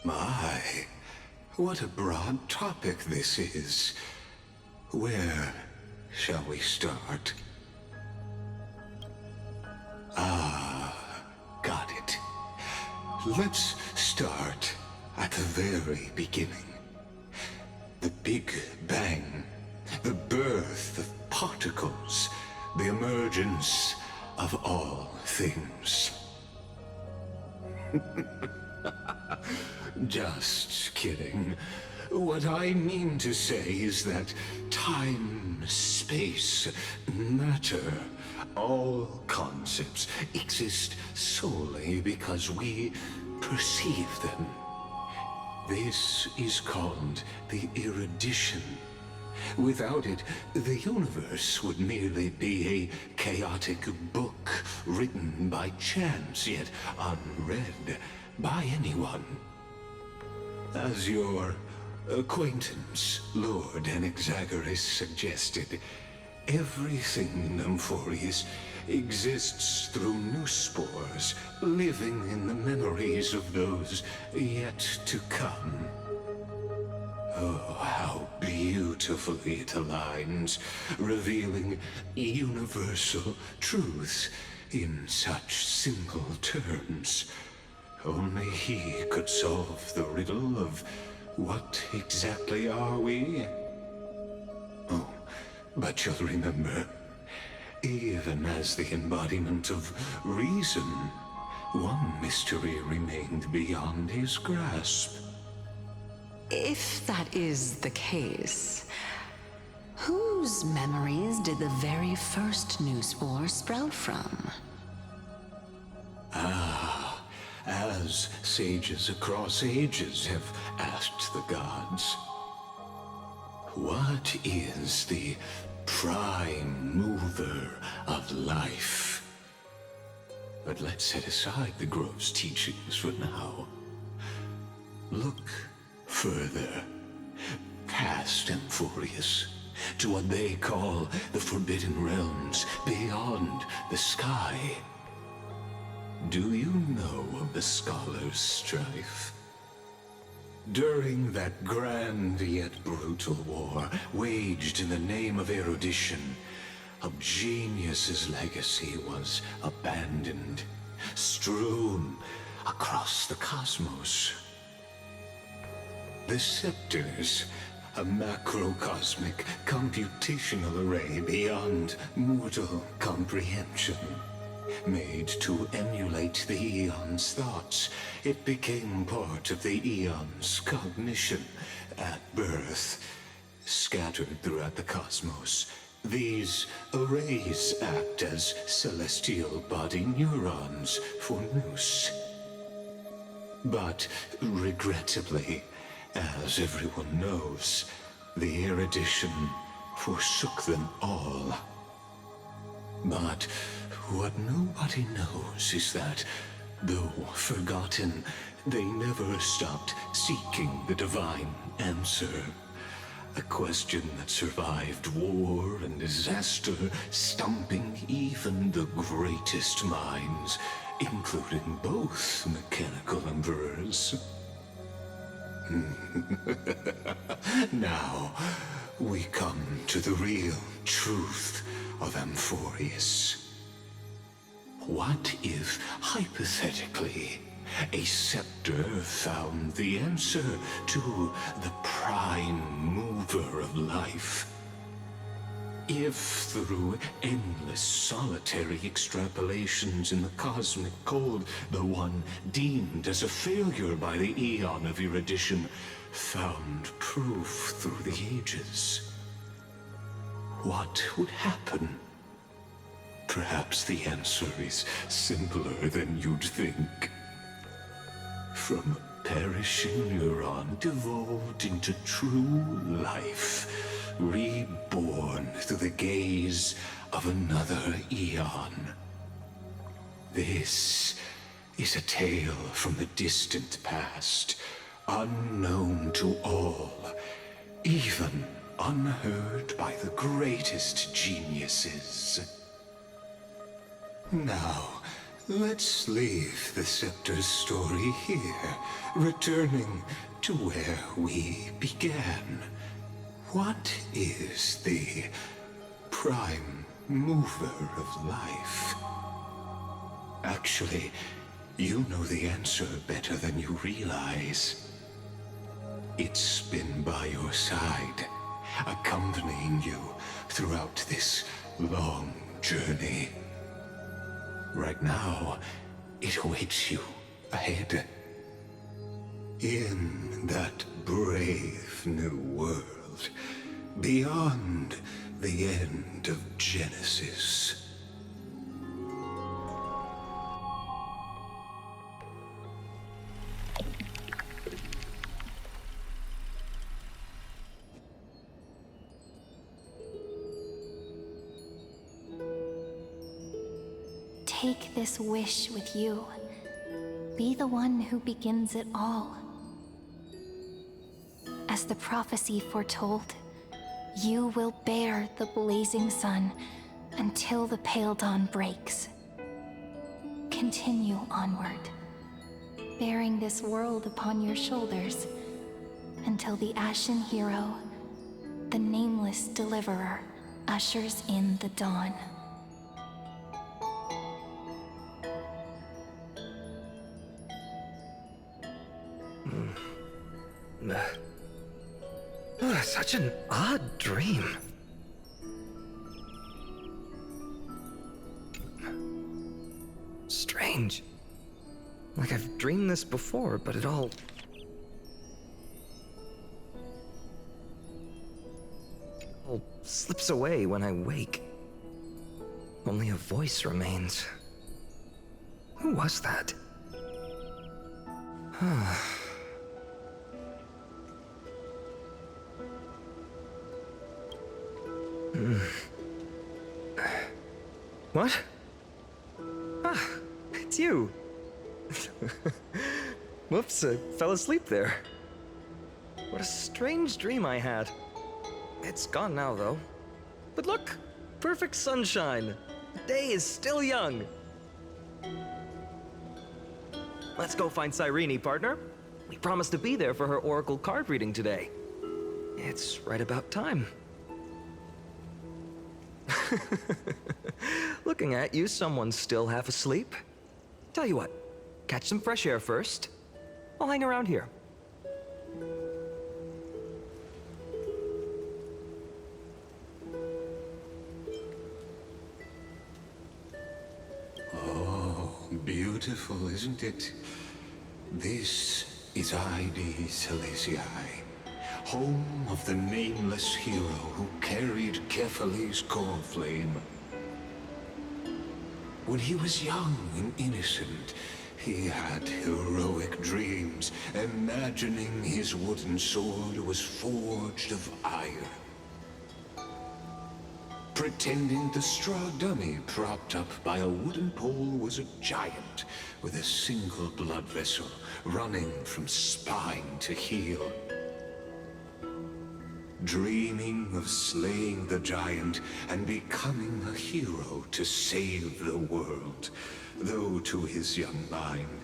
My, what a broad topic this is. Where shall we start? Got it. Let's start at the very beginning. The Big Bang, the birth of particles, the emergence of all things. Just kidding. What I mean to say is that time, space, matter, all concepts exist solely because we perceive them. This is called the erudition. Without it, the universe would merely be a chaotic book written by chance, yet unread by anyone. As your acquaintance, Lord Anaxagoras, suggested, everything in Amphorius exists through new spores, living in the memories of those yet to come. Oh, how beautifully it aligns, revealing universal truths in such simple terms. Only he could solve the riddle of what exactly are we? Oh, but you'll remember, even as the embodiment of reason, one mystery remained beyond his grasp. If that is the case, whose memories did the very first new spore sprout from? As sages across ages have asked the gods, what is the prime mover of life? But let's set aside the grove's teachings for now. Look further, past Amphorius, to what they call the Forbidden Realms beyond the sky. Do you know of the Scholar's Strife? During that grand yet brutal war, waged in the name of erudition, a genius's legacy was abandoned, strewn across the cosmos. The Scepters, a macrocosmic computational array beyond mortal comprehension. Made to emulate the Eon's thoughts, it became part of the Eon's cognition at birth. Scattered throughout the cosmos, these arrays act as celestial body neurons for Nous. But regrettably, as everyone knows, the erudition forsook them all. But what nobody knows is that, though forgotten, they never stopped seeking the divine answer. A question that survived war and disaster, stumping even the greatest minds, including both mechanical emperors. Now, we come to the real truth of Amphorius. What if, hypothetically, a scepter found the answer to the prime mover of life? If, through endless solitary extrapolations in the cosmic cold, the one deemed as a failure by the Eon of erudition found proof through the ages, what would happen? Perhaps the answer is simpler than you'd think. From a perishing neuron devolved into true life, reborn through the gaze of another Eon. This is a tale from the distant past, unknown to all, even unheard by the greatest geniuses. Now, Let's leave the Scepter's story here, returning to where we began. What is the prime mover of life? Actually, you know the answer better than you realize. It's been by your side, accompanying you throughout this long journey. Right now, it awaits you ahead. In that brave new world, beyond the end of Genesis. Take this wish with you. Be the one who begins it all. As the prophecy foretold, you will bear the blazing sun until the pale dawn breaks. Continue onward, bearing this world upon your shoulders until the Ashen Hero, the nameless deliverer, ushers in the dawn. Such an odd dream. Strange. Like I've dreamed this before, but it all slips away when I wake. Only a voice remains. Who was that? What? Ah, it's you. Whoops, I fell asleep there. What a strange dream I had. It's gone now, though. But look, perfect sunshine. The day is still young. Let's go find Cyrene, partner. We promised to be there for her oracle card reading today. It's right about time. Looking at you, someone's still half asleep. Tell you what, catch some fresh air first. I'll hang around here. Oh, beautiful, isn't it? This is Ide Silesii, home of the nameless hero who carried Kephale's core flame. When he was young and innocent, he had heroic dreams, imagining his wooden sword was forged of iron. Pretending the straw dummy propped up by a wooden pole was a giant with a single blood vessel running from spine to heel. Dreaming of slaying the giant and becoming a hero to save the world, though to his young mind,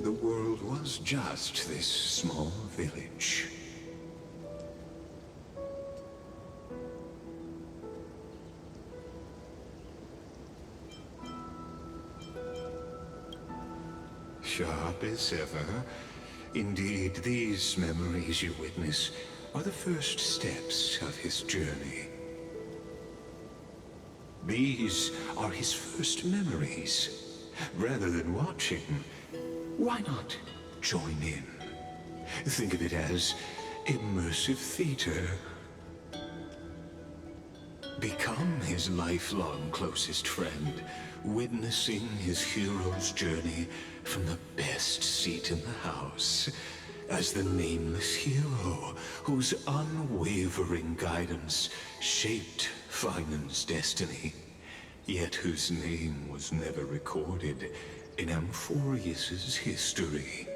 the world was just this small village. Sharp as ever. Indeed, these memories you witness are the first steps of his journey. These are his first memories. Rather than watching, why not join in? Think of it as immersive theater. Become his lifelong closest friend, witnessing his hero's journey from the best seat in the house, as the nameless hero whose unwavering guidance shaped Finan's destiny, yet whose name was never recorded in Amphorius's history.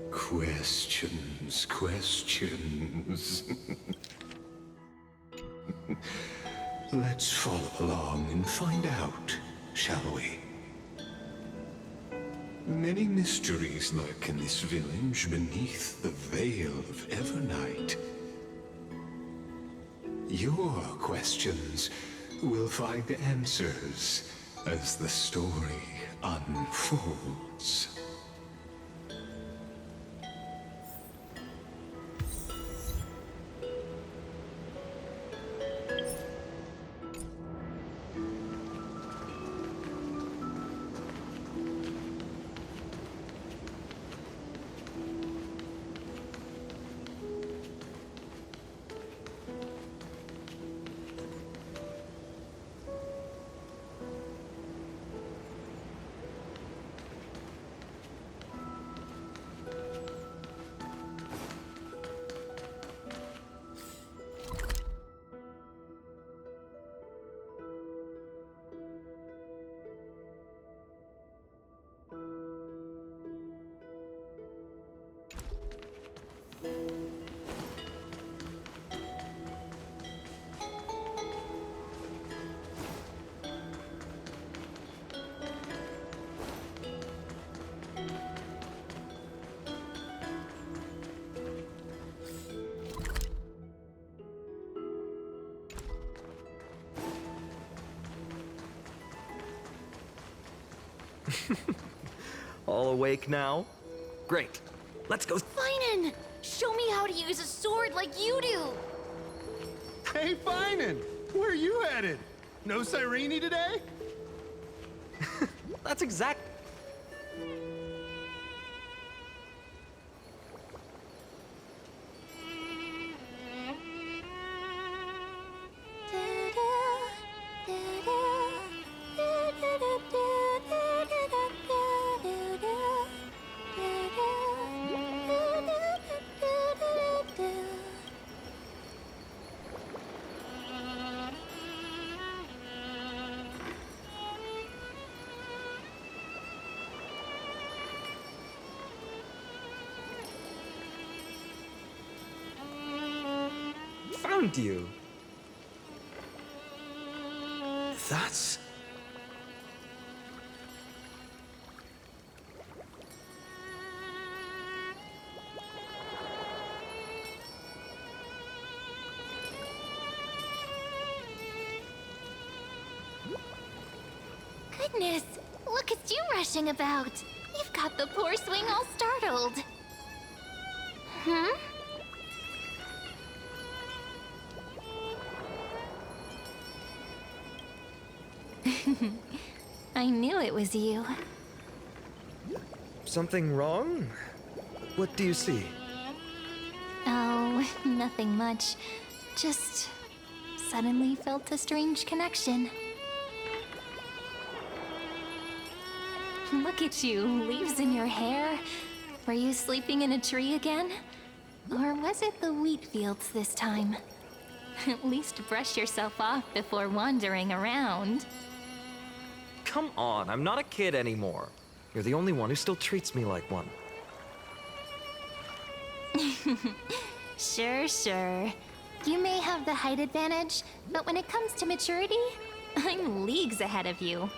Question questions. Let's follow along and find out, shall we? Many mysteries lurk in this village beneath the veil of Evernight. Your questions will find answers as the story unfolds. All awake now? Great. Let's go. Finan! Show me how to use a sword like you do! Hey, Finan! Where are you headed? No Cyrene today? That's exact. Found you. That's... Goodness, look at you rushing about. You've got the poor swing all startled. Hmm? I knew it was you. Something wrong? What do you see? Oh, nothing much. Just suddenly felt a strange connection. Look at you, leaves in your hair. Were you sleeping in a tree again? Or was it the wheat fields this time? At least brush yourself off before wandering around. Come on, I'm not a kid anymore. You're the only one who still treats me like one. Sure. You may have the height advantage, but when it comes to maturity, I'm leagues ahead of you.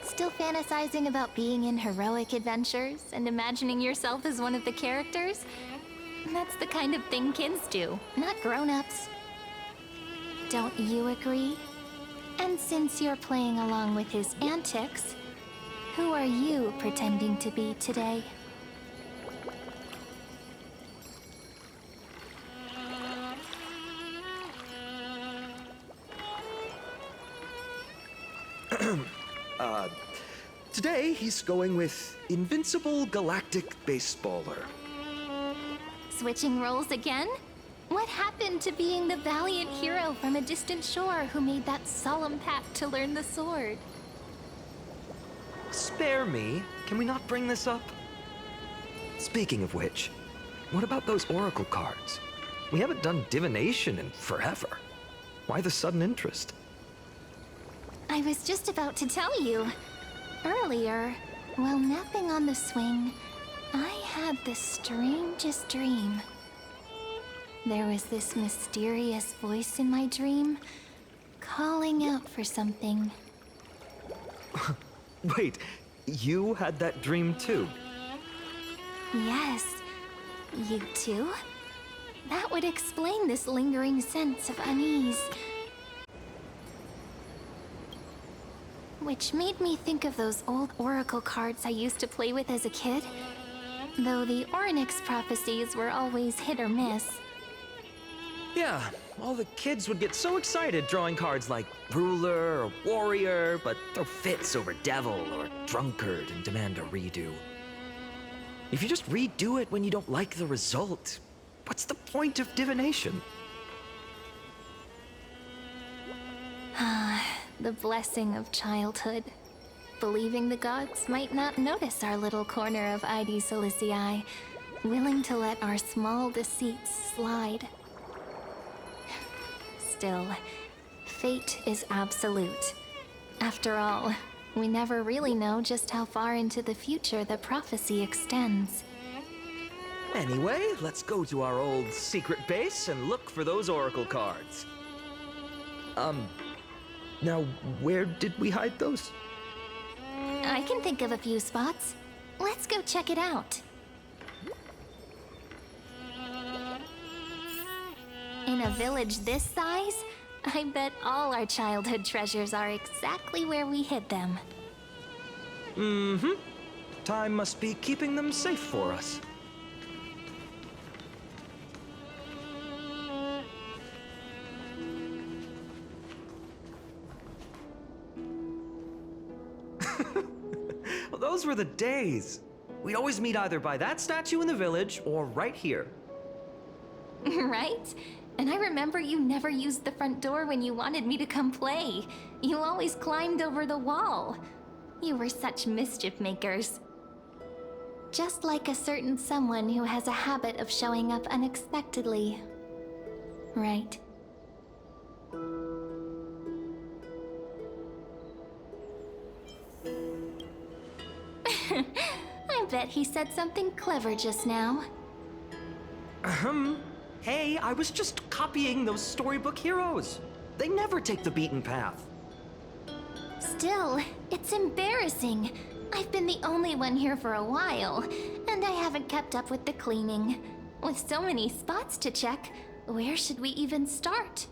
Still fantasizing about being in heroic adventures and imagining yourself as one of the characters? That's the kind of thing kids do, not grown-ups. Don't you agree? And since you're playing along with his antics, who are you pretending to be today? Today he's going with Invincible Galactic Baseballer. Switching roles again? What happened to being the valiant hero from a distant shore who made that solemn pact to learn the sword? Spare me. Can we not bring this up? Speaking of which, what about those oracle cards? We haven't done divination in forever. Why the sudden interest? I was just about to tell you. Earlier, while napping on the swing, I had the strangest dream. There was this mysterious voice in my dream, calling out for something. Wait, you had that dream too? Yes, you too? That would explain this lingering sense of unease. Which made me think of those old oracle cards I used to play with as a kid. Though the Ornyx prophecies were always hit or miss. Yeah, all the kids would get so excited drawing cards like ruler or warrior, but throw fits over devil or drunkard and demand a redo. If you just redo it when you don't like the result, what's the point of divination? The blessing of childhood. Believing the gods might not notice our little corner of ID Silicii, willing to let our small deceits slide. Still, fate is absolute. After all, we never really know just how far into the future the prophecy extends. Anyway, let's go to our old secret base and look for those oracle cards. Now, where did we hide those? I can think of a few spots. Let's go check it out. In a village this size, I bet all our childhood treasures are exactly where we hid them. Mm-hmm. Time must be keeping them safe for us. Well, those were the days. We'd always meet either by that statue in the village or right here. Right? And I remember you never used the front door when you wanted me to come play. You always climbed over the wall. You were such mischief makers. Just like a certain someone who has a habit of showing up unexpectedly. Right? I bet he said something clever just now. Hey, I was just copying those storybook heroes. They never take the beaten path. Still, it's embarrassing. I've been the only one here for a while, and I haven't kept up with the cleaning. With so many spots to check, where should we even start?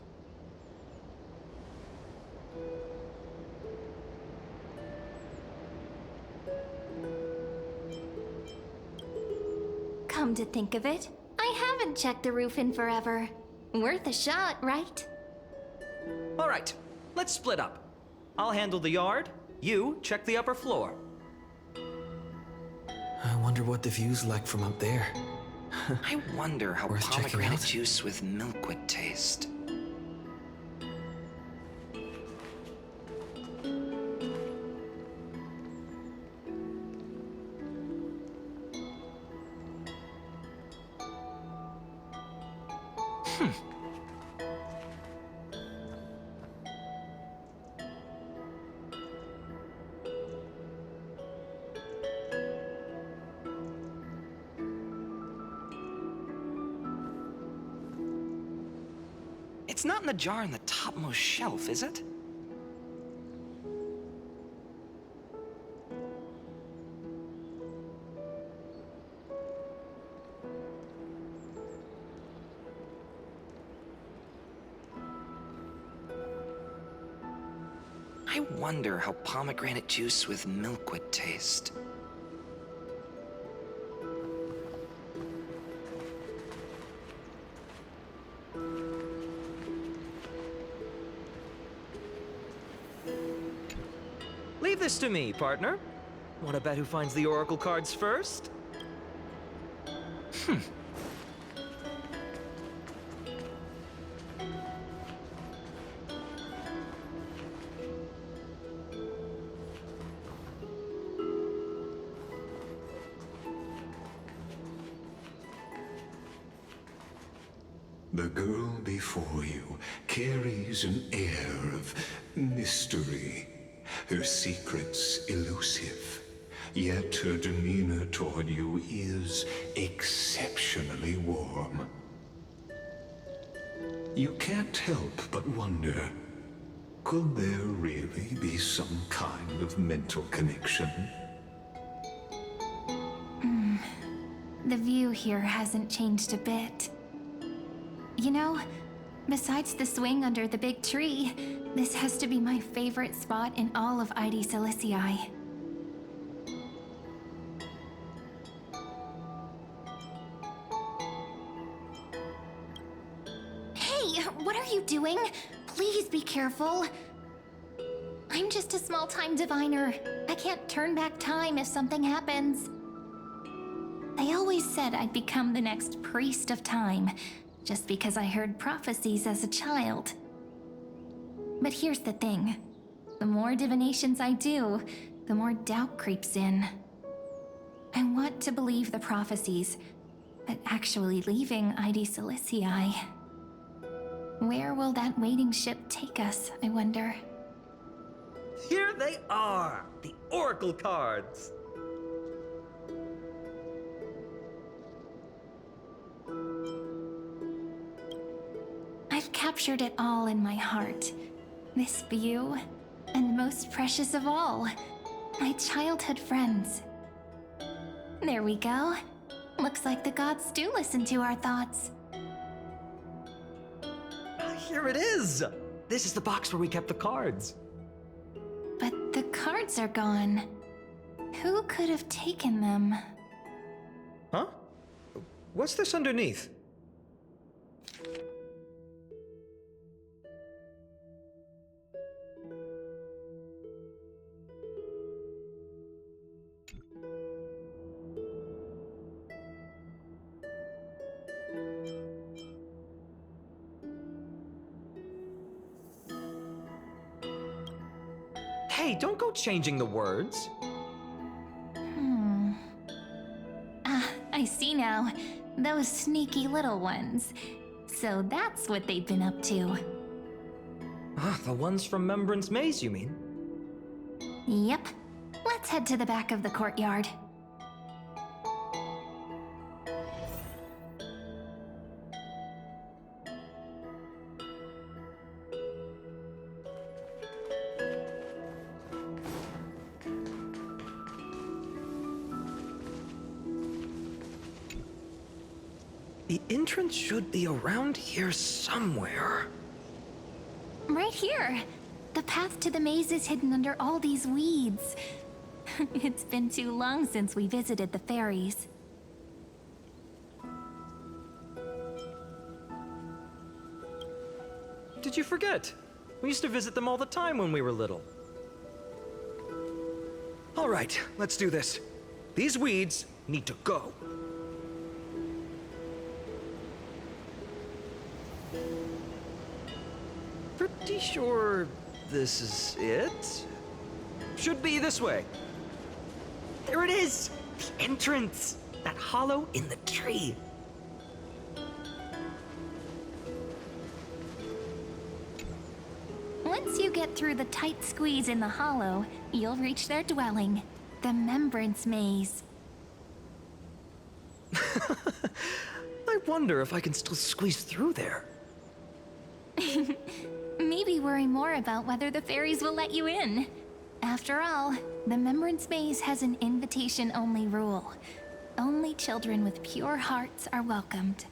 Come to think of it, I haven't checked the roof in forever. Worth a shot, right? All right, let's split up. I'll handle the yard. You check the upper floor. I wonder what the view's like from up there. I wonder how Worth checking pomegranate out. juice with milk would taste. It's not in the jar on the topmost shelf, is it? I wonder how pomegranate juice with milk would taste. Leave this to me, partner. Want to bet who finds the oracle cards first? The girl before you carries an air of mystery, her secrets elusive, yet her demeanor toward you is exceptionally warm. You can't help but wonder, could there really be some kind of mental connection? The view here hasn't changed a bit. You know, besides the swing under the big tree, this has to be my favorite spot in all of ID Silicii. Hey, what are you doing? Please be careful. I'm just a small-time diviner. I can't turn back time if something happens. They always said I'd become the next priest of time, just because I heard prophecies as a child. But here's the thing. The more divinations I do, the more doubt creeps in. I want to believe the prophecies, but actually leaving ID Silicii. Where will that waiting ship take us, I wonder? Here they are, the Oracle cards. I've captured it all in my heart. This view, and most precious of all, my childhood friends. There we go. Looks like the gods do listen to our thoughts. Here it is. This is the box where we kept the cards. But the cards are gone. Who could have taken them? Huh? What's this underneath? Hey, don't go changing the words. I see now. Those sneaky little ones. So that's what they've been up to. The ones from Remembrance Maze, you mean? Yep. Let's head to the back of the courtyard. The entrance should be around here somewhere. Right here. The path to the maze is hidden under all these weeds. It's been too long since we visited the fairies. Did you forget? We used to visit them all the time when we were little. All right, let's do this. These weeds need to go. Pretty sure this is it? Should be this way. There it is! The entrance! That hollow in the tree. Once you get through the tight squeeze in the hollow, you'll reach their dwelling, the Remembrance Maze. I wonder if I can still squeeze through there. Maybe worry more about whether the fairies will let you in. After all, the Remembrance Maze has an invitation-only rule. Only children with pure hearts are welcomed.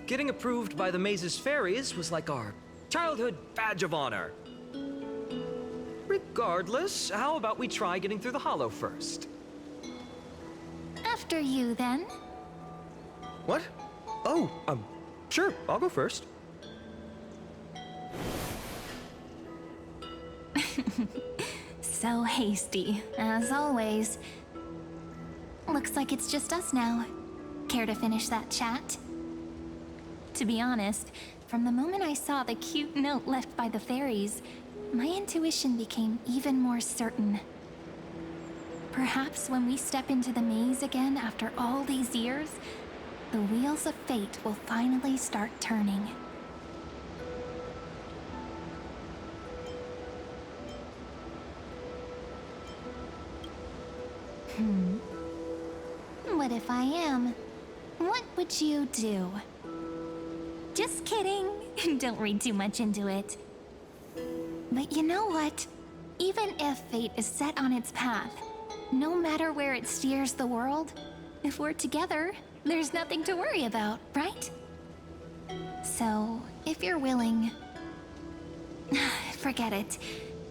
Getting approved by the maze's fairies was like our childhood badge of honor. Regardless, how about we try getting through the hollow first? After you, then. What? Oh, sure, I'll go first. So hasty, as always. Looks like it's just us now. Care to finish that chat? To be honest, from the moment I saw the cute note left by the fairies, my intuition became even more certain. Perhaps when we step into the maze again after all these years, the wheels of fate will finally start turning. What if I am? What would you do? Just kidding. Don't read too much into it. But you know what? Even if fate is set on its path, no matter where it steers the world, if we're together, there's nothing to worry about, right? So, if you're willing... Forget it.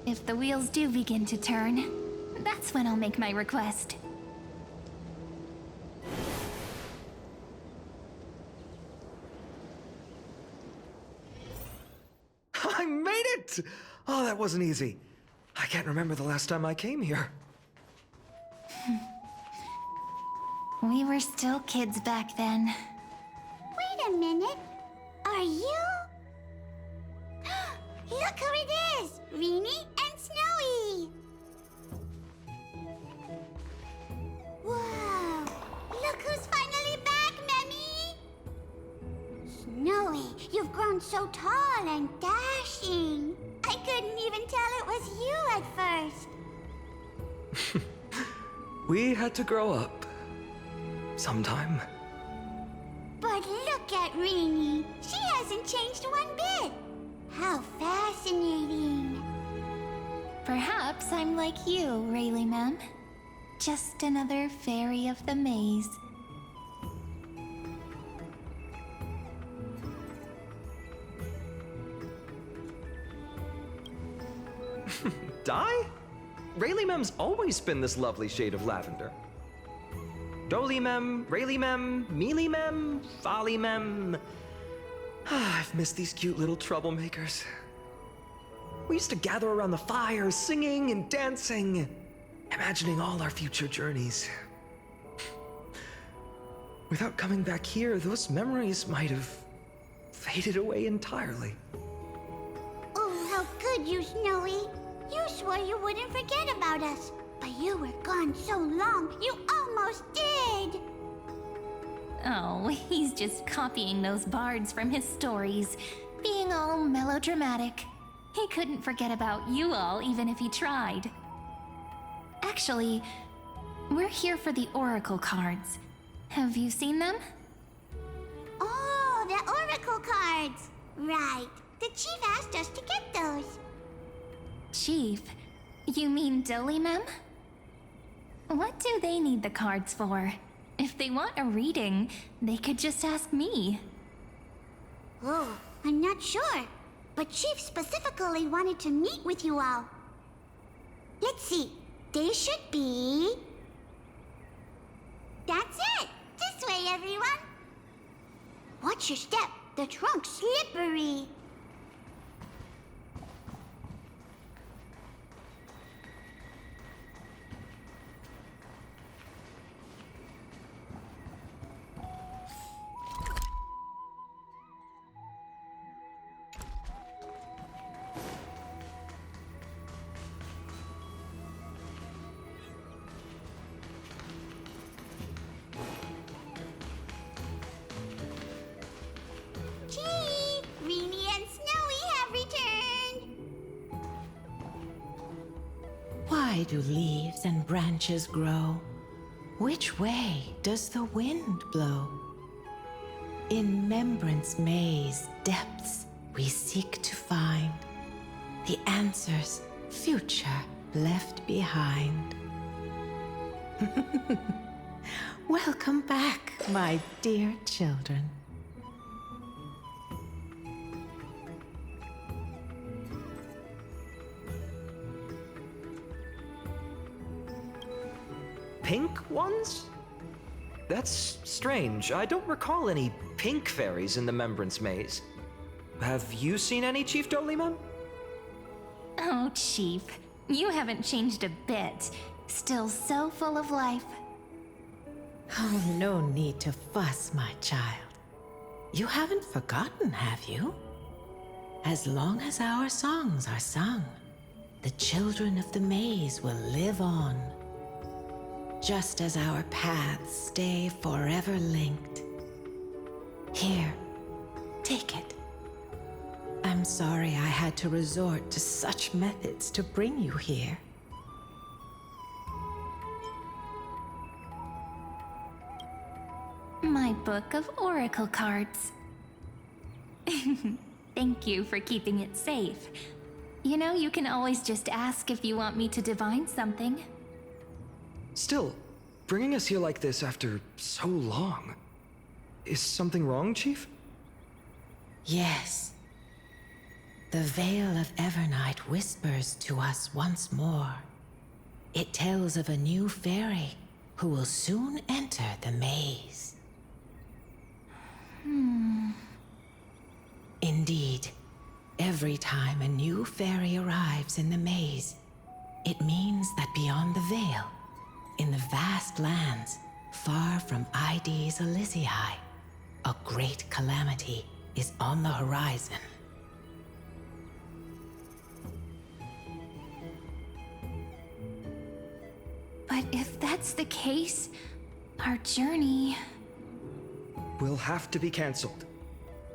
If the wheels do begin to turn, that's when I'll make my request. I made it! Oh, that wasn't easy. I can't remember the last time I came here. We were still kids back then. Wait a minute. Are you? Look who it is! Rini and Snowy! Whoa! Look who's finally back, Memmy! Snowy, you've grown so tall and dashing. I couldn't even tell it was you at first. We had to grow up. Sometime. But look at Rini. She hasn't changed one bit. How fascinating. Perhaps I'm like you, Rayleigh Mem. Just another fairy of the maze. Dye? Rayleigh Mem's always been this lovely shade of lavender. Dolly Mem, Rayleigh Mem, Mealy Mem, Folly Mem. I've missed these cute little troublemakers. We used to gather around the fire, singing and dancing, imagining all our future journeys. Without coming back here, those memories might have faded away entirely. Oh, how could you, Snowy? You swore you wouldn't forget about us. But you were gone so long, you almost did. Oh, he's just copying those bards from his stories, being all melodramatic. He couldn't forget about you all even if he tried. Actually, we're here for the Oracle cards. Have you seen them? Oh, the Oracle cards. Right. The chief asked us to get those. Chief? You mean Dolly Mem? What do they need the cards for? If they want a reading, they could just ask me. Oh, I'm not sure. But Chief specifically wanted to meet with you all. Let's see. They should be... That's it! This way, everyone! Watch your step. The trunk's slippery. Chief, Rini and Snowy have returned. Why do leaves and branches grow? Which way does the wind blow? In Membrance Maze depths we seek to find the answers future left behind. Welcome back, my dear children. Pink ones? That's strange. I don't recall any pink fairies in the Membrance Maze. Have you seen any, Chief Dolly Mem? Oh, Chief, you haven't changed a bit. Still so full of life. Oh, no need to fuss, my child. You haven't forgotten, have you? As long as our songs are sung, the children of the maze will live on. Just as our paths stay forever linked, Here, take it. I'm sorry I had to resort to such methods to bring you here. My book of oracle cards. Thank you for keeping it safe. You know, you can always just ask if you want me to divine something. Still, bringing us here like this after so long. Is something wrong, Chief? Yes. The Veil of Evernight whispers to us once more. It tells of a new fairy who will soon enter the maze. Indeed, every time a new fairy arrives in the maze, it means that beyond the veil, in the vast lands far from Ides Elysiae, a great calamity is on the horizon. But if that's the case, our journey... Will have to be cancelled.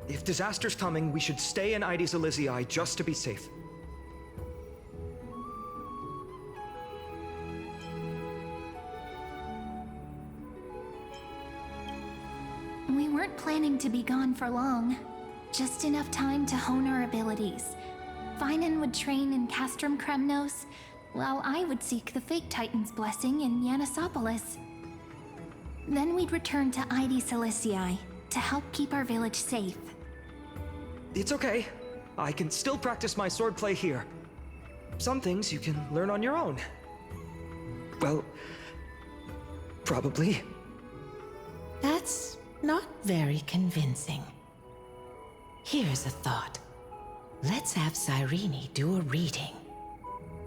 If disaster's coming, we should stay in Ides Elysiae just to be safe. We weren't planning to be gone for long. Just enough time to hone our abilities. Finan would train in Castrum Kremnos, while I would seek the Fake Titan's blessing in Yanisopolis. Then we'd return to Ides Elysiae to help keep our village safe. It's okay. I can still practice my swordplay here. Some things you can learn on your own. Well, probably. That's not very convincing. Here's a thought. Let's have Cyrene do a reading.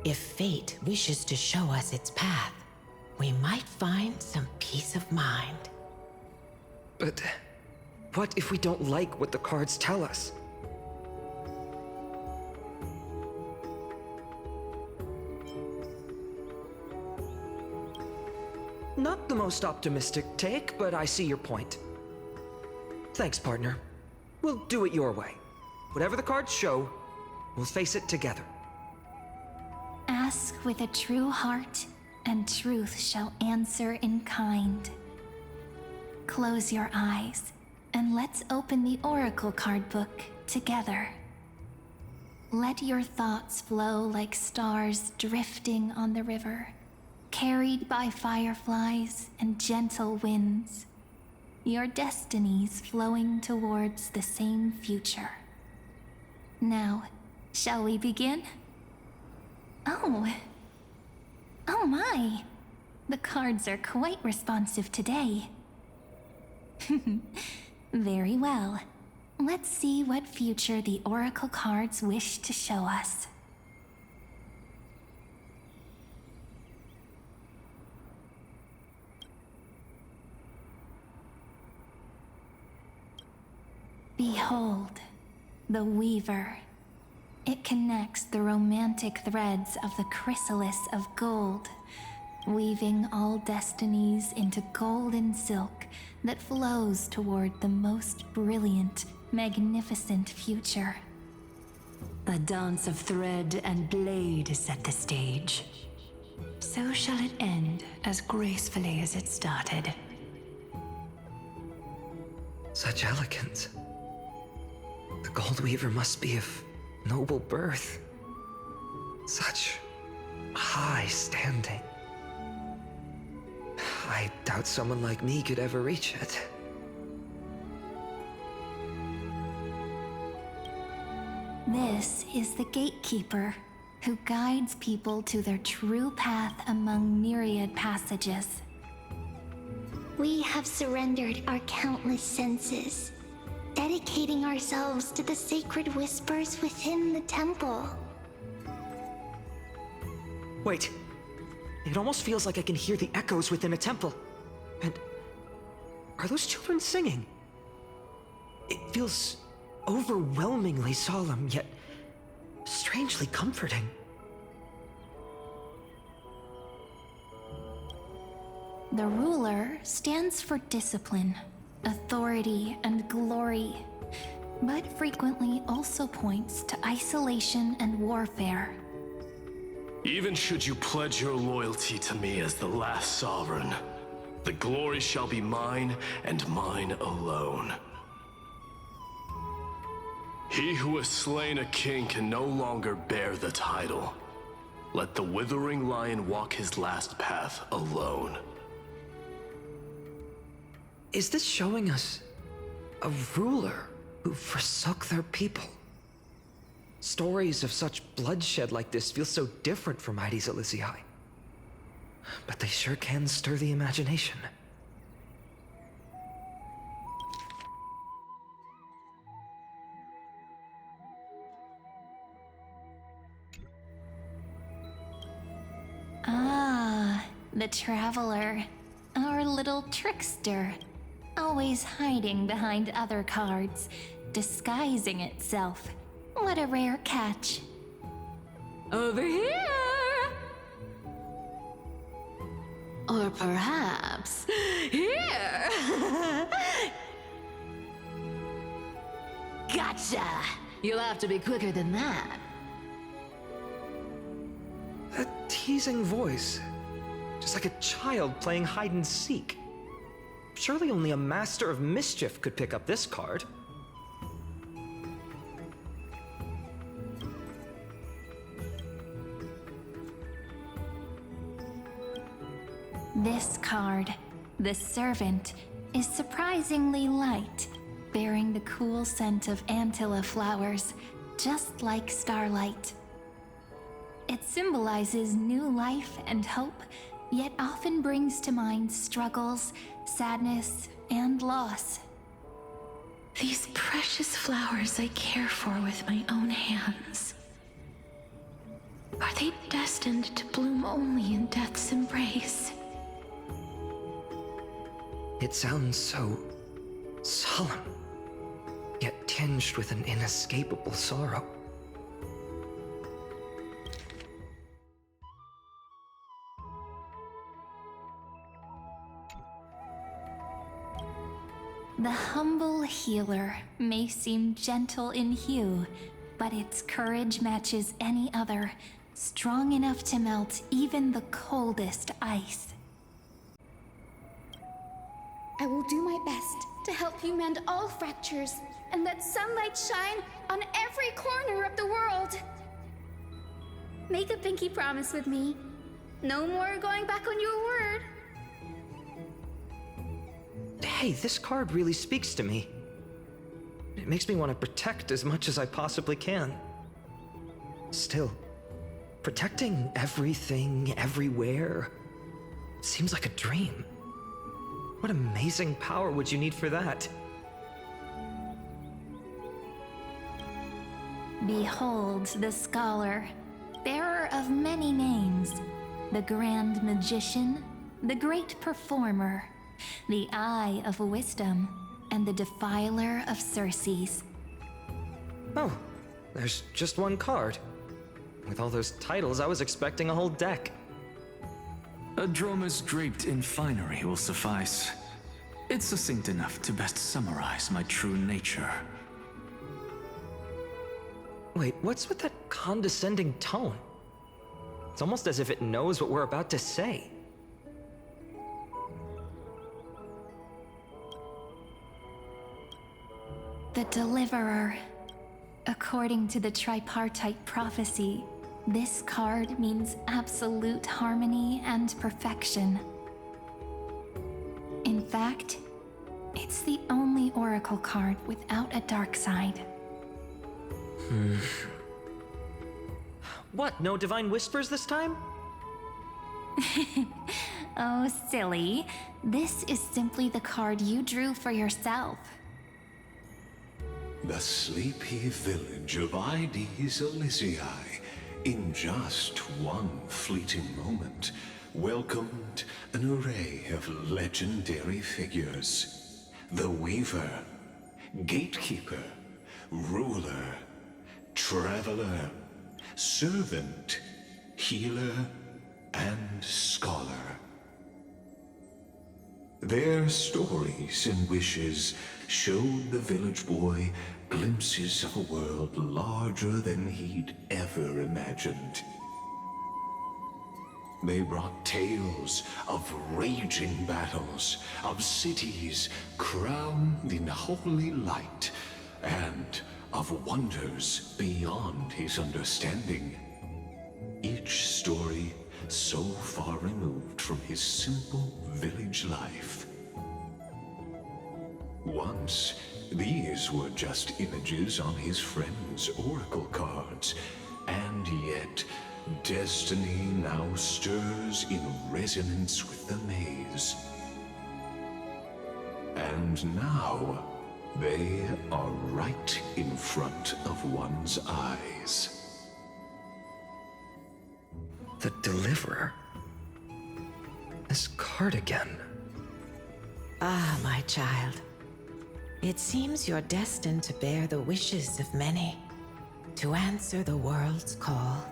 If fate wishes to show us its path, we might find some peace of mind. But what if we don't like what the cards tell us? Not the most optimistic take, but I see your point. Thanks, partner. We'll do it your way. Whatever the cards show, we'll face it together. Ask with a true heart, and truth shall answer in kind. Close your eyes, and let's open the Oracle card book together. Let your thoughts flow like stars drifting on the river, carried by fireflies and gentle winds. Your destinies flowing towards the same future. Now, shall we begin? Oh my! The cards are quite responsive today. Very well. Let's see what future the Oracle cards wish to show us. Behold, the Weaver. It connects the romantic threads of the chrysalis of gold, weaving all destinies into golden silk that flows toward the most brilliant, magnificent future. A dance of thread and blade set the stage. So shall it end as gracefully as it started. Such elegance. The Gold Weaver must be of noble birth. Such high standing. I doubt someone like me could ever reach it. This is the Gatekeeper, who guides people to their true path among myriad passages. We have surrendered our countless senses, dedicating ourselves to the sacred whispers within the temple. Wait. It almost feels like I can hear the echoes within a temple. And are those children singing? It feels overwhelmingly solemn, yet strangely comforting. The ruler stands for discipline, authority, and glory, but frequently also points to isolation and warfare. Even should you pledge your loyalty to me as the last sovereign, the glory shall be mine and mine alone. He who has slain a king can no longer bear the title. Let the withering lion walk his last path alone. Is this showing us a ruler who forsook their people? Stories of such bloodshed like this feel so different from Heidi's Elysiae. But they sure can stir the imagination. Ah, the traveler. Our little trickster. Always hiding behind other cards, disguising itself. What a rare catch. Over here! Or perhaps here! Gotcha! You'll have to be quicker than that. That teasing voice. Just like a child playing hide and seek. Surely only a master of mischief could pick up this card. This card, the Servant, is surprisingly light, bearing the cool scent of Antilla flowers, just like starlight. It symbolizes new life and hope, yet often brings to mind struggles, sadness, and loss. These precious flowers I care for with my own hands. Are they destined to bloom only in death's embrace? It sounds so solemn, yet tinged with an inescapable sorrow. The humble healer may seem gentle in hue, but its courage matches any other, strong enough to melt even the coldest ice. I will do my best to help you mend all fractures and let sunlight shine on every corner of the world. Make a pinky promise with me. No more going back on your word. Hey, this card really speaks to me. It makes me want to protect as much as I possibly can. Still, protecting everything, everywhere, seems like a dream. What amazing power would you need for that? Behold the scholar, bearer of many names, the grand magician, the great performer, the eye of wisdom, and the defiler of Circes. Oh, there's just one card. With all those titles, I was expecting a whole deck. A dromus draped in finery will suffice. It's succinct enough to best summarize my true nature. Wait, what's with that condescending tone? It's almost as if it knows what we're about to say. The Deliverer. According to the tripartite prophecy, this card means absolute harmony and perfection. In fact, it's the only oracle card without a dark side. What, no divine whispers this time? Oh, silly. This is simply the card you drew for yourself. The sleepy village of Heidi's Elysiae, in just one fleeting moment, welcomed an array of legendary figures. The Weaver, Gatekeeper, Ruler, Traveler, Servant, Healer, and Scholar. Their stories and wishes showed the village boy glimpses of a world larger than he'd ever imagined. They brought tales of raging battles, of cities crowned in holy light, and of wonders beyond his understanding. Each story so far removed from his simple village life. Once, these were just images on his friend's oracle cards, and yet destiny now stirs in resonance with the maze. And now, they are right in front of one's eyes. The Deliverer? This card again. Ah, my child. It seems you're destined to bear the wishes of many, to answer the world's call.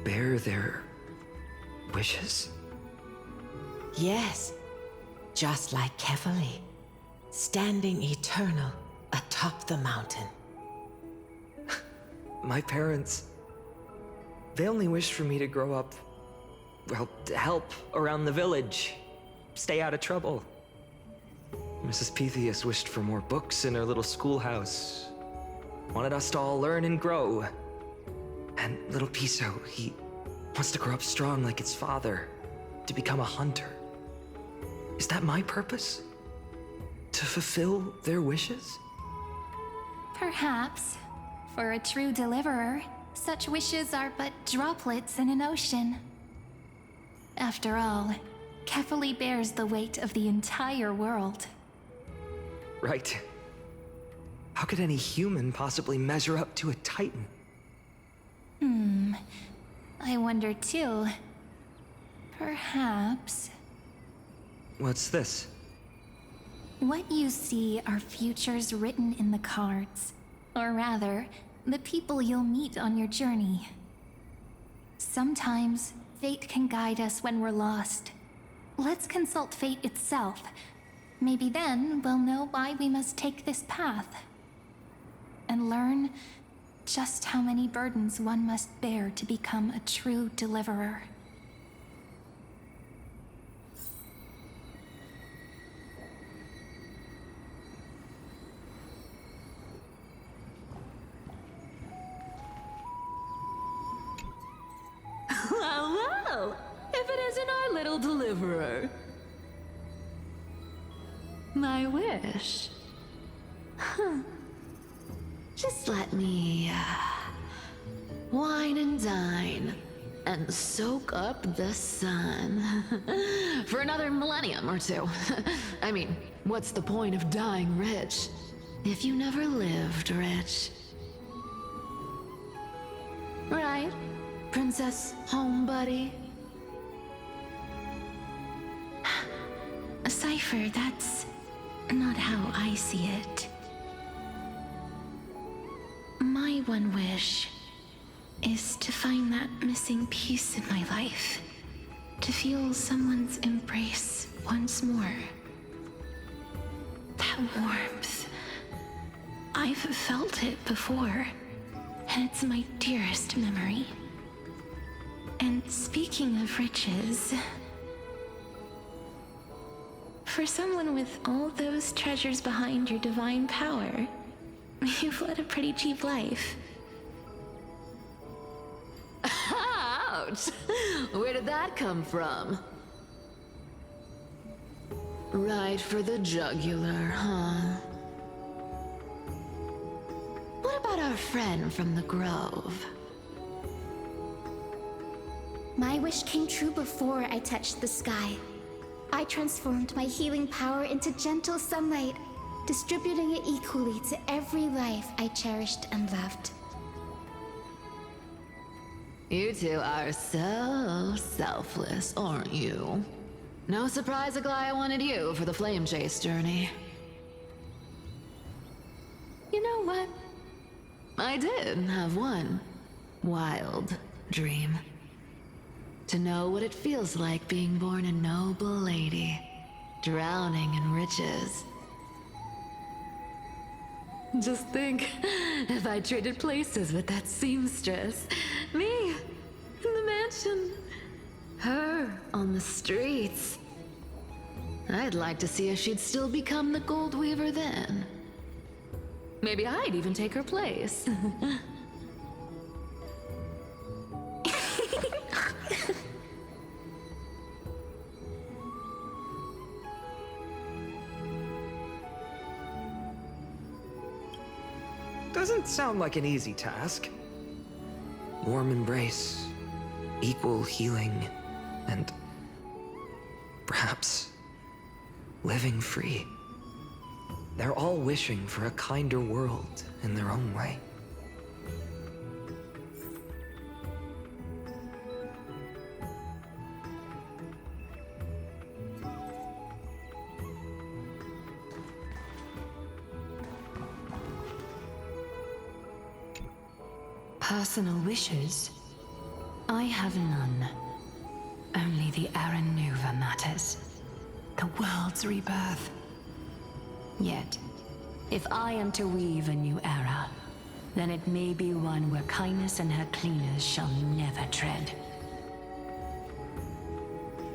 Bear their wishes? Yes, just like Kefali, standing eternal atop the mountain. My parents, they only wished for me to grow up, well, to help around the village, stay out of trouble. Mrs. Pythias wished for more books in her little schoolhouse, wanted us to all learn and grow. And little Piso, he wants to grow up strong like its father, to become a hunter. Is that my purpose? To fulfill their wishes? Perhaps. For a true deliverer, such wishes are but droplets in an ocean. After all, Kefali bears the weight of the entire world. Right. How could any human possibly measure up to a Titan? I wonder too. Perhaps... What's this? What you see are futures written in the cards. Or rather, the people you'll meet on your journey. Sometimes, fate can guide us when we're lost. Let's consult fate itself. Maybe then we'll know why we must take this path. And learn just how many burdens one must bear to become a true deliverer. Well, well, if it isn't our little deliverer. My wish. Huh. Just let me, wine and dine, and soak up the sun. For another millennium or two. I mean, what's the point of dying rich, if you never lived rich? Right, Princess Homebuddy? Cypher, that's not how I see it. My one wish is to find that missing piece in my life. To feel someone's embrace once more. That warmth. I've felt it before, and it's my dearest memory. And speaking of riches, for someone with all those treasures behind your divine power, you've led a pretty cheap life. Ouch! Where did that come from? Right for the jugular, huh? What about our friend from the Grove? My wish came true before I touched the sky. I transformed my healing power into gentle sunlight, distributing it equally to every life I cherished and loved. You two are so selfless, aren't you? No surprise Aglaia wanted you for the flame chase journey. You know what? I did have one wild dream. To know what it feels like being born a noble lady drowning in riches. Just think, if I traded places with that seamstress, me in the mansion, her on the streets. I'd like to see if she'd still become the gold weaver then. Maybe I'd even take her place. Doesn't sound like an easy task. Warm embrace, equal healing, and perhaps living free. They're all wishing for a kinder world in their own way. Personal wishes? I have none. Only the Aranuva matters. The world's rebirth. Yet, if I am to weave a new era, then it may be one where kindness and her cleaners shall never tread.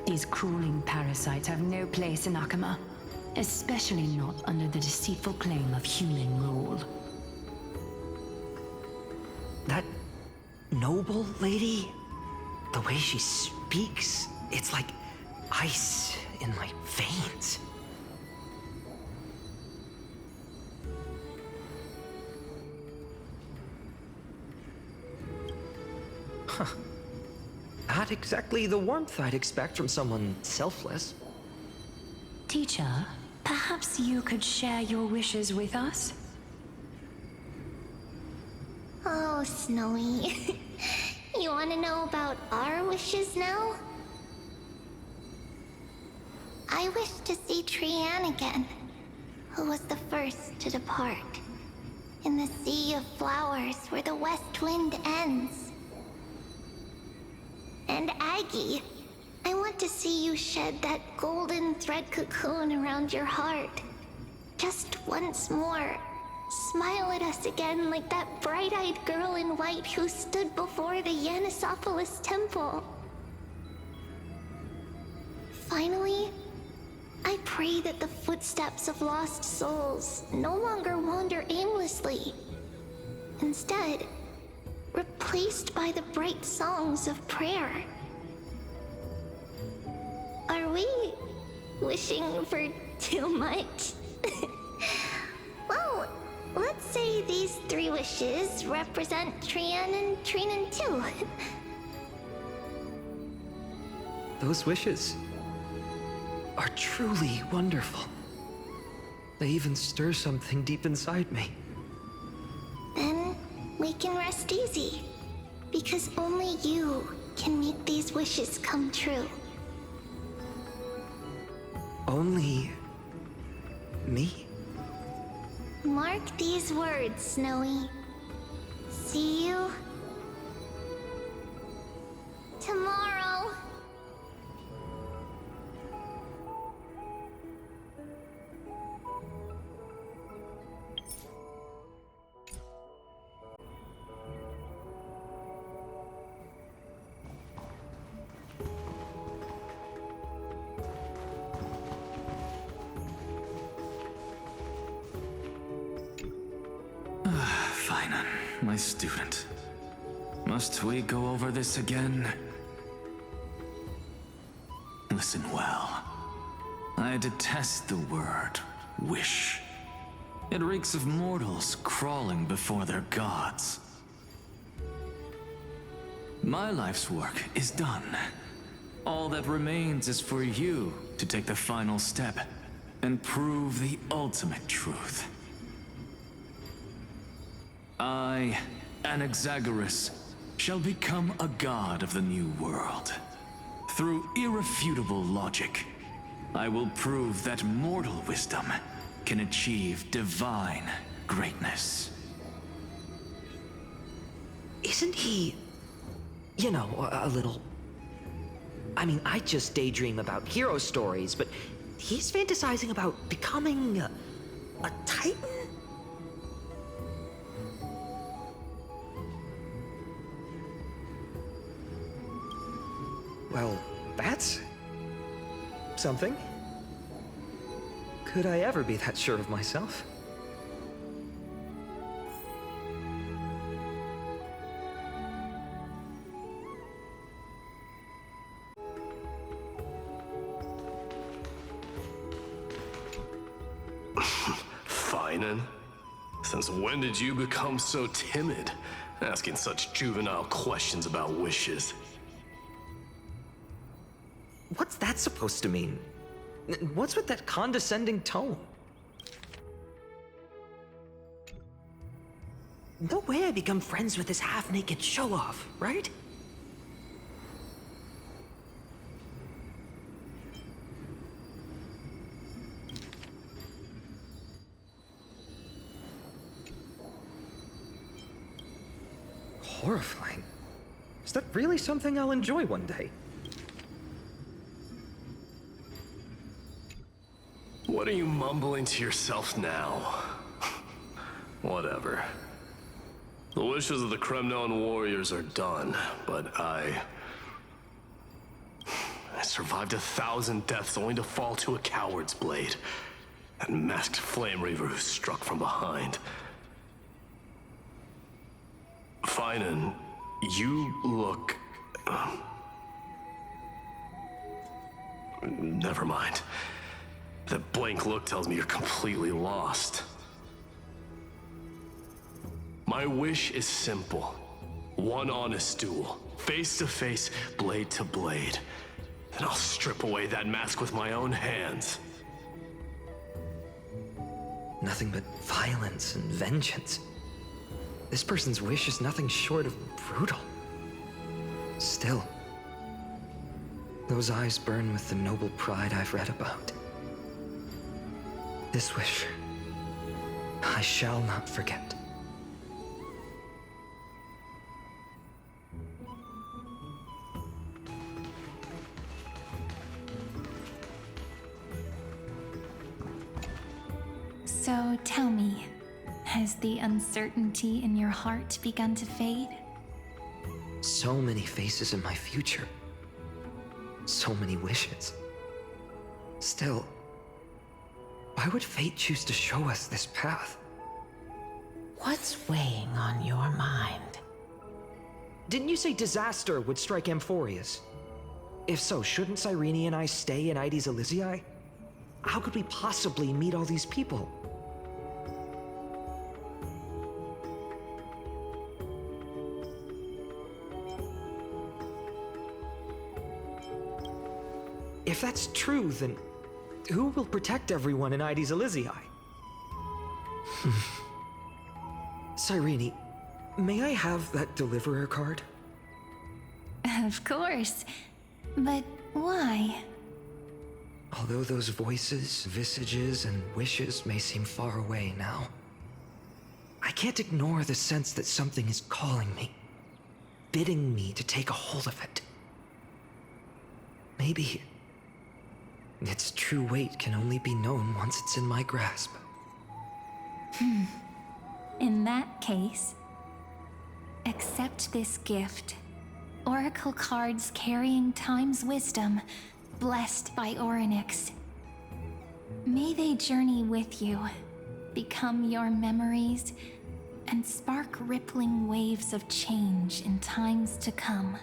These crawling parasites have no place in Akama, especially not under the deceitful claim of human rule. That noble lady, the way she speaks, it's like ice in my veins. Huh. Not exactly the warmth I'd expect from someone selfless. Teacher, perhaps you could share your wishes with us? Oh, Snowy. You want to know about our wishes now? I wish to see Trianne again, who was the first to depart, in the sea of flowers where the west wind ends. And Aggie, I want to see you shed that golden thread cocoon around your heart. Just once more. Smile at us again like that bright-eyed girl in white who stood before the Yanisopolis temple. Finally, I pray that the footsteps of lost souls no longer wander aimlessly. Instead, replaced by the bright songs of prayer. Are we wishing for too much? Well, let's say these 3 wishes represent Trianne and Trinan too. Those wishes are truly wonderful. They even stir something deep inside me. Then we can rest easy, because only you can make these wishes come true. Only me? Mark these words, Snowy. See you tomorrow. Finan, my student. Must we go over this again? Listen well. I detest the word wish. It reeks of mortals crawling before their gods. My life's work is done. All that remains is for you to take the final step and prove the ultimate truth. I, Anaxagoras, shall become a god of the new world. Through irrefutable logic, I will prove that mortal wisdom can achieve divine greatness. Isn't he, you know, a little... I mean, I just daydream about hero stories, but He's fantasizing about becoming a titan? Well, that's something. Could I ever be that sure of myself? Finan? Since when did you become so timid, asking such juvenile questions about wishes? What's that supposed to mean? What's with that condescending tone? No way I become friends with this half-naked show-off, right? Horrifying. Is that really something I'll enjoy one day? What are you mumbling to yourself now? Whatever. The wishes of the Kremnon warriors are done, but I survived 1,000 deaths only to fall to a coward's blade. That masked flame reaver who struck from behind. Finan, you look... Never mind. That blank look tells me you're completely lost. My wish is simple. One honest duel, face to face, blade to blade. Then I'll strip away that mask with my own hands. Nothing but violence and vengeance. This person's wish is nothing short of brutal. Still, those eyes burn with the noble pride I've read about. This wish, I shall not forget. So tell me, has the uncertainty in your heart begun to fade? So many faces in my future. So many wishes. Still, why would fate choose to show us this path? What's weighing on your mind? Didn't you say disaster would strike Amphorius? If so, shouldn't Cyrene and I stay in Ides Elysiae? How could we possibly meet all these people? If that's true, then who will protect everyone in Ides Elysiae? Cyrene, may I have that deliverer card? Of course. But why? Although those voices, visages, and wishes may seem far away now, I can't ignore the sense that something is calling me, bidding me to take a hold of it. Maybe its true weight can only be known once it's in my grasp. In that case, accept this gift. Oracle cards carrying time's wisdom, blessed by Orynyx. May they journey with you, become your memories, and spark rippling waves of change in times to come.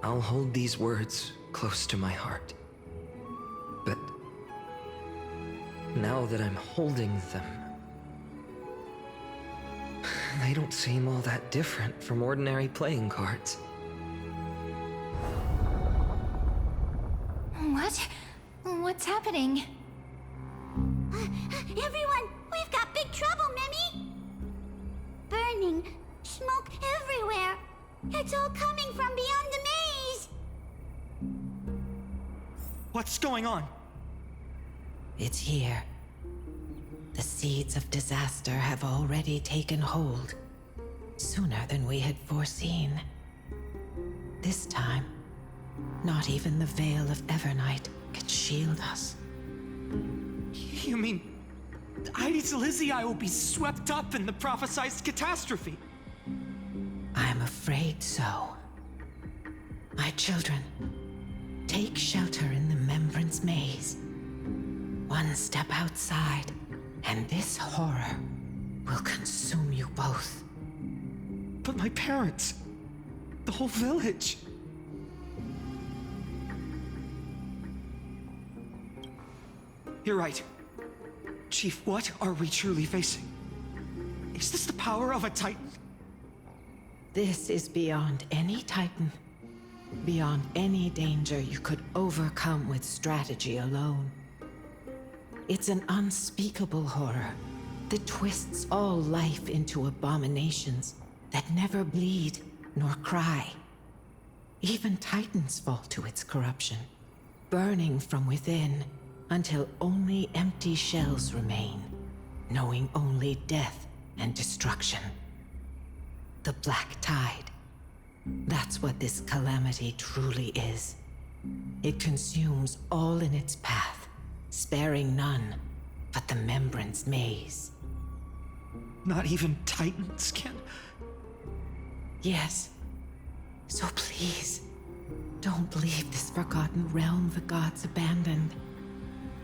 I'll hold these words close to my heart. But now that I'm holding them, they don't seem all that different from ordinary playing cards. What? What's happening? Everyone, we've got big trouble, Mimi! Burning, smoke everywhere. It's all coming from beyond the maze. What's going on? It's here. The seeds of disaster have already taken hold, sooner than we had foreseen. This time, not even the veil of Evernight could shield shield us. You mean Ides Elysiae will be swept up in the prophesied catastrophe? I'm afraid so. My children, take shelter in the Membrance Maze. One step outside, and this horror will consume you both. But my parents, the whole village. You're right. Chief, what are we truly facing? Is this the power of a Titan? This is beyond any Titan. Beyond any danger you could overcome with strategy alone. It's an unspeakable horror that twists all life into abominations that never bleed nor cry. Even Titans fall to its corruption, burning from within until only empty shells remain, knowing only death and destruction. The Black Tide. That's what this calamity truly is. It consumes all in its path, sparing none but the Membrance Maze. Not even Titans can... Yes. So please, don't leave this forgotten realm the gods abandoned.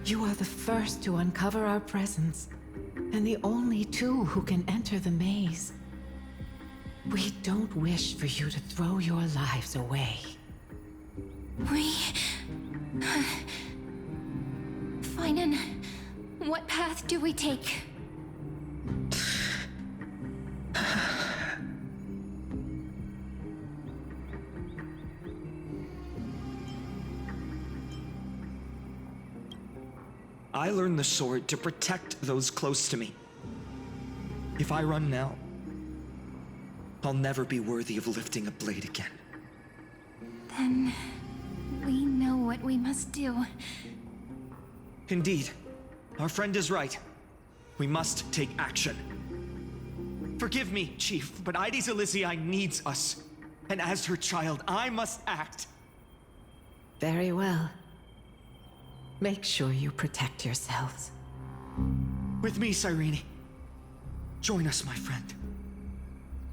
You are the first to uncover our presence, and the only two who can enter the maze. We don't wish for you to throw your lives away. Finan, what path do we take? I learned the sword to protect those close to me. If I run now, I'll never be worthy of lifting a blade again. Then we know what we must do. Indeed, our friend is right. We must take action. Forgive me, Chief, but Ides Elysiae needs us. And as her child, I must act. Very well. Make sure you protect yourselves. With me, Cyrene. Join us, my friend.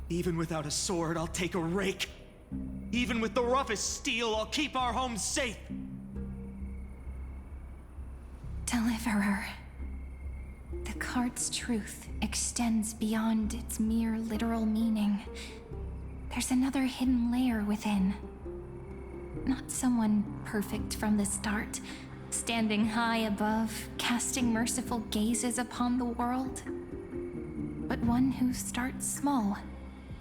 Even without a sword, I'll take a rake. Even with the roughest steel, I'll keep our home safe. Deliverer. The cart's truth extends beyond its mere literal meaning. There's another hidden layer within. Not someone perfect from the start, standing high above, casting merciful gazes upon the world. But one who starts small,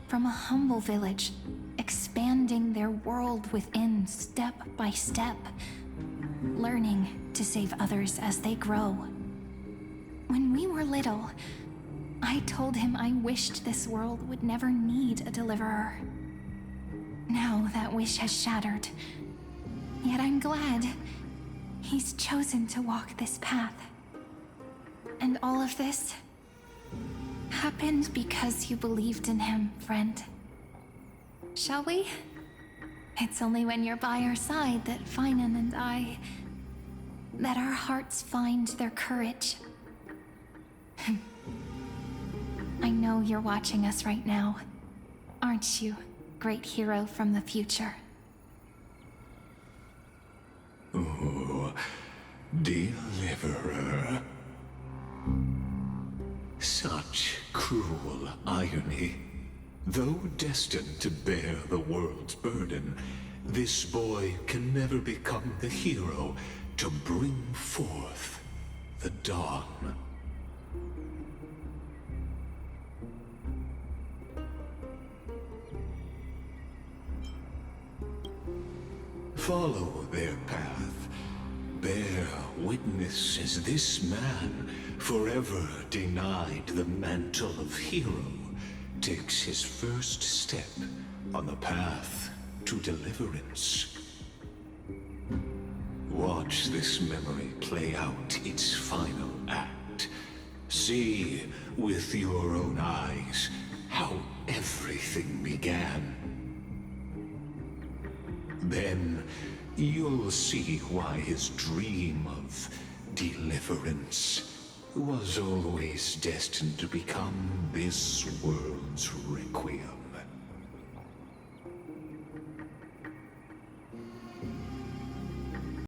from a humble village, expanding their world within step by step, learning to save others as they grow. When we were little, I told him I wished this world would never need a deliverer. Now that wish has shattered. Yet I'm glad he's chosen to walk this path. And all of this happened because you believed in him, friend. Shall we? It's only when you're by our side that Finan and that our hearts find their courage. I know you're watching us right now, aren't you, great hero from the future? Oh, deliverer. Such cruel irony. Though destined to bear the world's burden, this boy can never become the hero to bring forth the dawn. Follow their path. Bear witness as this man, forever denied the mantle of hero, takes his first step on the path to deliverance. Watch this memory play out its final act. See with your own eyes how everything began. Then, you'll see why his dream of deliverance was always destined to become this world's requiem.